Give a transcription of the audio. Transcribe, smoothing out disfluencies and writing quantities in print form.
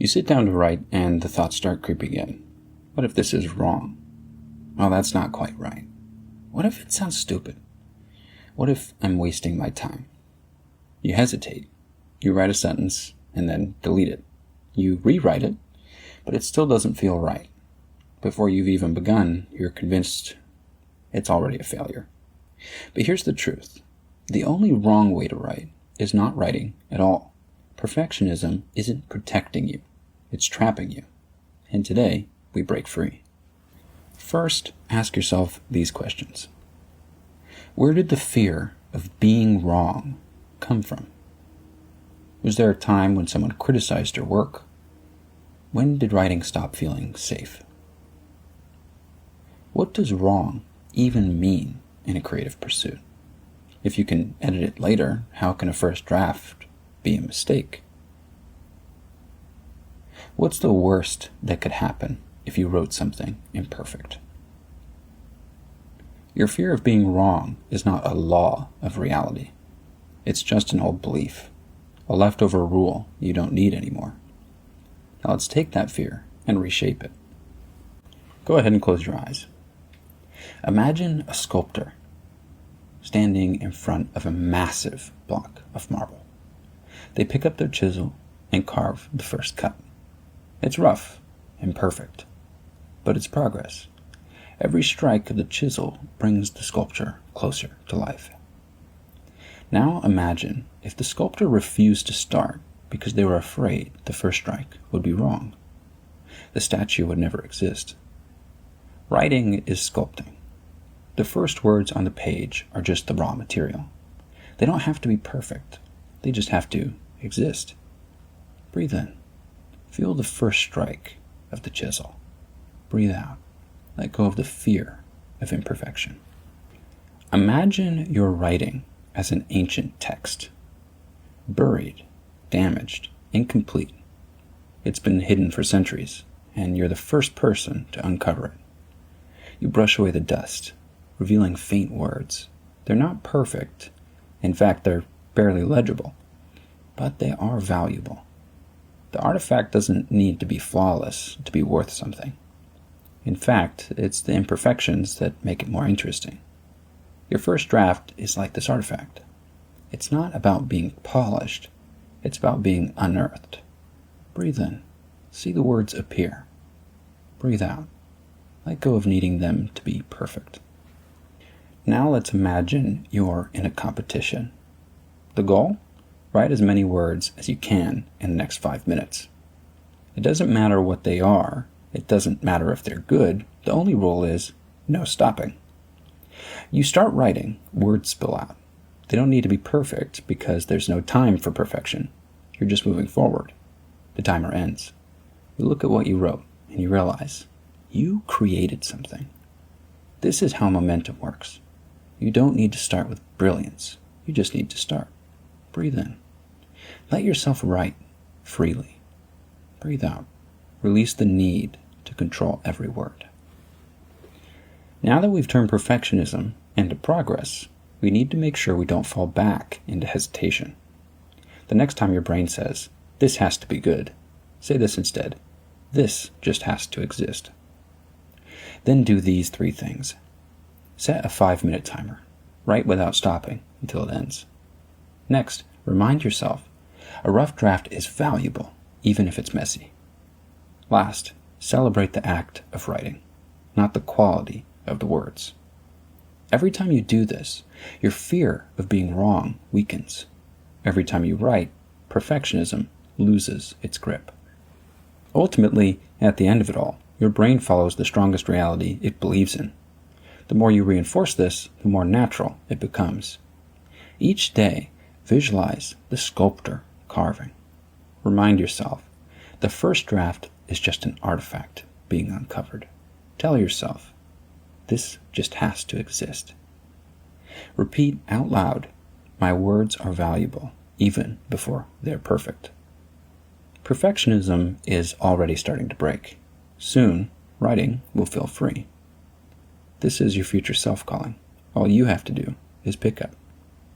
You sit down to write and the thoughts start creeping in. What if this is wrong? Well, that's not quite right. What if it sounds stupid? What if I'm wasting my time? You hesitate. You write a sentence and then delete it. You rewrite it, but it still doesn't feel right. Before you've even begun, you're convinced it's already a failure. But here's the truth. The only wrong way to write is not writing at all. Perfectionism isn't protecting you. It's trapping you. And today, we break free. First, ask yourself these questions. Where did the fear of being wrong come from? Was there a time when someone criticized your work? When did writing stop feeling safe? What does wrong even mean in a creative pursuit? If you can edit it later, how can a first draft be a mistake? What's the worst that could happen if you wrote something imperfect? Your fear of being wrong is not a law of reality. It's just an old belief, a leftover rule you don't need anymore. Now let's take that fear and reshape it. Go ahead and close your eyes. Imagine a sculptor standing in front of a massive block of marble. They pick up their chisel and carve the first cut. It's rough, imperfect, but it's progress. Every strike of the chisel brings the sculpture closer to life. Now imagine if the sculptor refused to start because they were afraid the first strike would be wrong. The statue would never exist. Writing is sculpting. The first words on the page are just the raw material. They don't have to be perfect. They just have to exist. Breathe in. Feel the first strike of the chisel. Breathe out. Let go of the fear of imperfection. Imagine your writing as an ancient text. Buried, damaged, incomplete. It's been hidden for centuries, and you're the first person to uncover it. You brush away the dust, revealing faint words. They're not perfect. In fact, they're barely legible, but they are valuable. The artifact doesn't need to be flawless to be worth something. In fact, it's the imperfections that make it more interesting. Your first draft is like this artifact. It's not about being polished. It's about being unearthed. Breathe in. See the words appear. Breathe out. Let go of needing them to be perfect. Now let's imagine you're in a competition. The goal? Write as many words as you can in the next 5 minutes. It doesn't matter what they are. It doesn't matter if they're good. The only rule is no stopping. You start writing, words spill out. They don't need to be perfect because there's no time for perfection. You're just moving forward. The timer ends. You look at what you wrote and you realize you created something. This is how momentum works. You don't need to start with brilliance. You just need to start. Breathe in. Let yourself write freely. Breathe out. Release the need to control every word. Now that we've turned perfectionism into progress, we need to make sure we don't fall back into hesitation. The next time your brain says, "This has to be good," say this instead, "This just has to exist." Then do these 3 things. Set a 5-minute timer. Write without stopping until it ends. Next, remind yourself, a rough draft is valuable, even if it's messy. Last, celebrate the act of writing, not the quality of the words. Every time you do this, your fear of being wrong weakens. Every time you write, perfectionism loses its grip. Ultimately, at the end of it all, your brain follows the strongest reality it believes in. The more you reinforce this, the more natural it becomes. Each day, visualize the sculptor carving. Remind yourself, the first draft is just an artifact being uncovered. Tell yourself, this just has to exist. Repeat out loud, my words are valuable, even before they're perfect. Perfectionism is already starting to break. Soon, writing will feel free. This is your future self calling. All you have to do is pick up